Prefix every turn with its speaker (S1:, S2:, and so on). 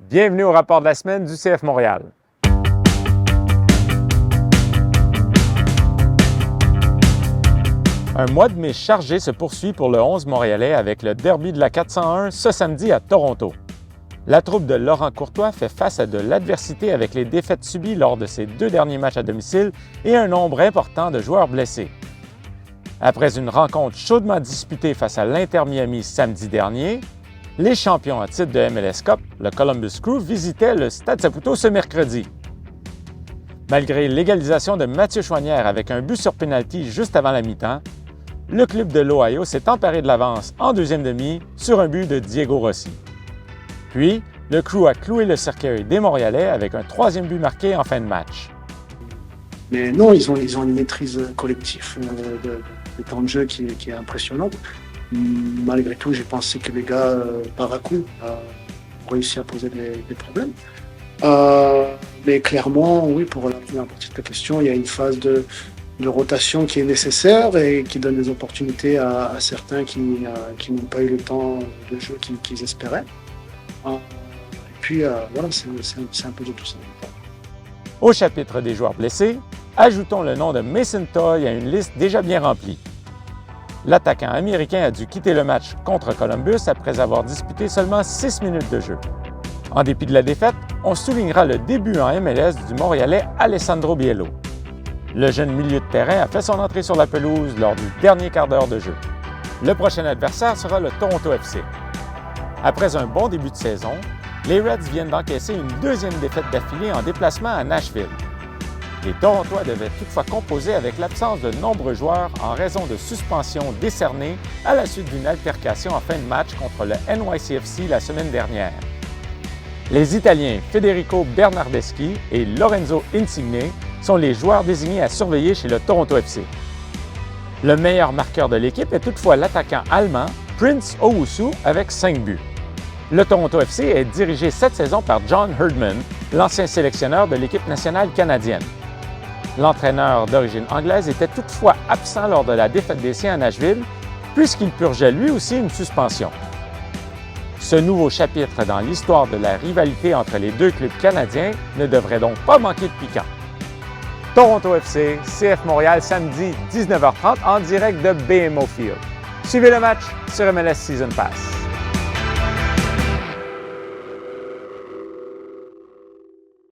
S1: Bienvenue au rapport de la semaine du CF Montréal. Un mois de mai chargé se poursuit pour le 11 montréalais avec le derby de la 401 ce samedi à Toronto. La troupe de Laurent Courtois fait face à de l'adversité avec les défaites subies lors de ses 2 derniers matchs à domicile et un nombre important de joueurs blessés. Après une rencontre chaudement disputée face à l'Inter Miami samedi dernier, les champions à titre de MLS Cup, le Columbus Crew, visitaient le Stade Saputo ce mercredi. Malgré l'égalisation de Mathieu Choinière avec un but sur pénalty juste avant la mi-temps, le club de l'Ohio s'est emparé de l'avance en deuxième demi sur un but de Diego Rossi. Puis, le Crew a cloué le cercueil des Montréalais avec un 3e but marqué en fin de match.
S2: Mais non, ils ont une maîtrise collective de temps de jeu qui est impressionnante. Malgré tout, j'ai pensé que les gars, par à coup, ont réussi à poser des problèmes. Mais clairement, oui, pour la première partie de ta question, il y a une phase de rotation qui est nécessaire et qui donne des opportunités à certains qui n'ont pas eu le temps de jeu qu'ils espéraient. Et puis, voilà, c'est un peu de tout ça.
S1: Au chapitre des joueurs blessés, ajoutons le nom de Mason Toye à une liste déjà bien remplie. L'attaquant américain a dû quitter le match contre Columbus après avoir disputé seulement 6 minutes de jeu. En dépit de la défaite, on soulignera le début en MLS du Montréalais Alessandro Biello. Le jeune milieu de terrain a fait son entrée sur la pelouse lors du dernier quart d'heure de jeu. Le prochain adversaire sera le Toronto FC. Après un bon début de saison, les Reds viennent d'encaisser une 2e défaite d'affilée en déplacement à Nashville. Les Torontois devaient toutefois composer avec l'absence de nombreux joueurs en raison de suspensions décernées à la suite d'une altercation en fin de match contre le NYCFC la semaine dernière. Les Italiens Federico Bernardeschi et Lorenzo Insigne sont les joueurs désignés à surveiller chez le Toronto FC. Le meilleur marqueur de l'équipe est toutefois l'attaquant allemand Prince Owusu avec 5 buts. Le Toronto FC est dirigé cette saison par John Herdman, l'ancien sélectionneur de l'équipe nationale canadienne. L'entraîneur d'origine anglaise était toutefois absent lors de la défaite des siens à Nashville, puisqu'il purgeait lui aussi une suspension. Ce nouveau chapitre dans l'histoire de la rivalité entre les 2 clubs canadiens ne devrait donc pas manquer de piquant. Toronto FC, CF Montréal, samedi 19h30 en direct de BMO Field. Suivez le match sur MLS Season Pass.